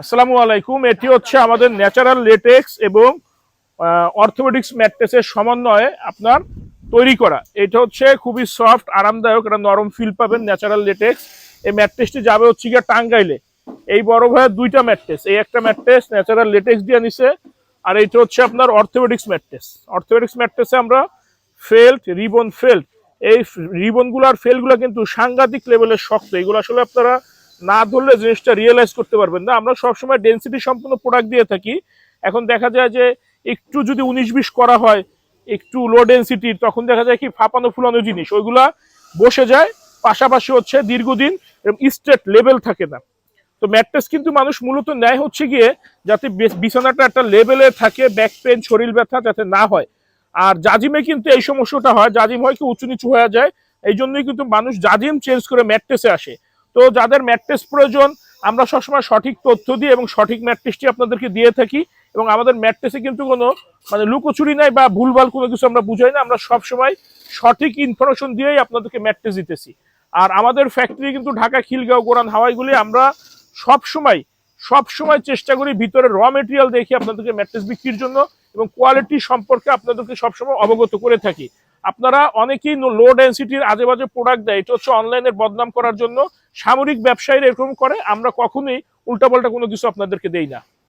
আসসালামু আলাইকুম। এটি হচ্ছে আমাদের ন্যাচারাল লেটেক্স এবং অর্থোপেডিক্স ম্যাট্রেসের সমন্বয়ে আপনার তৈরি করা। এটা হচ্ছে খুবই সফট, আরামদায়ক, একটা নরম ফিল পাবেন ন্যাচারাল লেটেক্স। এই ম্যাট্রেসটি যাবে হচ্ছে গিয়ে টাঙ্গাইলে। এই বড় ভাইয়ের দুইটা ম্যাট্রেস, এই একটা ম্যাট্রেস ন্যাচারাল লেটেক্স দিয়ে নিছে, আর এইটা হচ্ছে আপনার অর্থোপেডিক্স ম্যাট্রেস। অর্থোপেডিক্স ম্যাট্রেসে আমরা ফেল্ট, রিবন ফেল্ট, এই রিবনগুলো আর ফেলগুলো কিন্তু সাংঘাতিক লেভেলের শক্ত। এগুলো আসলে আপনারা না ধরলে জিনিসটা রিয়েলাইজ করতে পারবেন না। আমরা সবসময় ডেন্সিটি সম্পূর্ণ প্রোডাক্ট দিয়ে থাকি। এখন দেখা যায় যে একটু যদি 19-20 করা হয়, একটু লো ডেন্সিটির, তখন দেখা যায় কি ফাঁপানো ফুলানো জিনিস ওইগুলা বসে যায়। পাশাপাশি হচ্ছে দীর্ঘদিন স্ট্রেট লেভেল থাকে না। তো ম্যাট্রেস কিন্তু মানুষ মূলত নেয় হচ্ছে গিয়ে যাতে বিছানাটা একটা লেভেলে থাকে, ব্যাক পেন, শরীর ব্যথা যাতে না হয়। আর জাজিমে কিন্তু এই সমস্যাটা হয়, জাজিম হয় কি উঁচু নিচু হয়ে যায়। এই জন্যই কিন্তু মানুষ জাজিম চেঞ্জ করে ম্যাট্রেসে আসে। তো যাদের ম্যাট্রেস প্রয়োজন, আমরা সবসময় সঠিক তথ্য দিই এবং সঠিক ম্যাট্রেসটি আপনাদেরকে দিয়ে থাকি। এবং আমাদের ম্যাট্রেসে কিন্তু কোনো লুকোচুরি নাই বা ভুলভাল কোনো কিছু আমরা বুঝাই না। আমরা সবসময় সঠিক ইনফরমেশন দিয়েই আপনাদেরকে ম্যাট্রেস দিতেছি। আর আমাদের ফ্যাক্টরি কিন্তু ঢাকা, খিলগাঁও, গোরান, হাওয়াইগুলি। আমরা সবসময় সবসময় চেষ্টা করি ভিতরে র মেটেরিয়াল দেখে আপনাদেরকে ম্যাট্রেস বিক্রির জন্য এবং কোয়ালিটি সম্পর্কে আপনাদেরকে সবসময় অবগত করে থাকি। আপনারা অনেকেই লো ডেন্সিটির আজে বাজে প্রোডাক্ট দেয়, এটা হচ্ছে অনলাইনের বদনাম করার জন্য। সামরিক ব্যবসায়ীরা এরকম করে, আমরা কখনোই উল্টাপাল্টা কোনো কিছু আপনাদেরকে দেই না।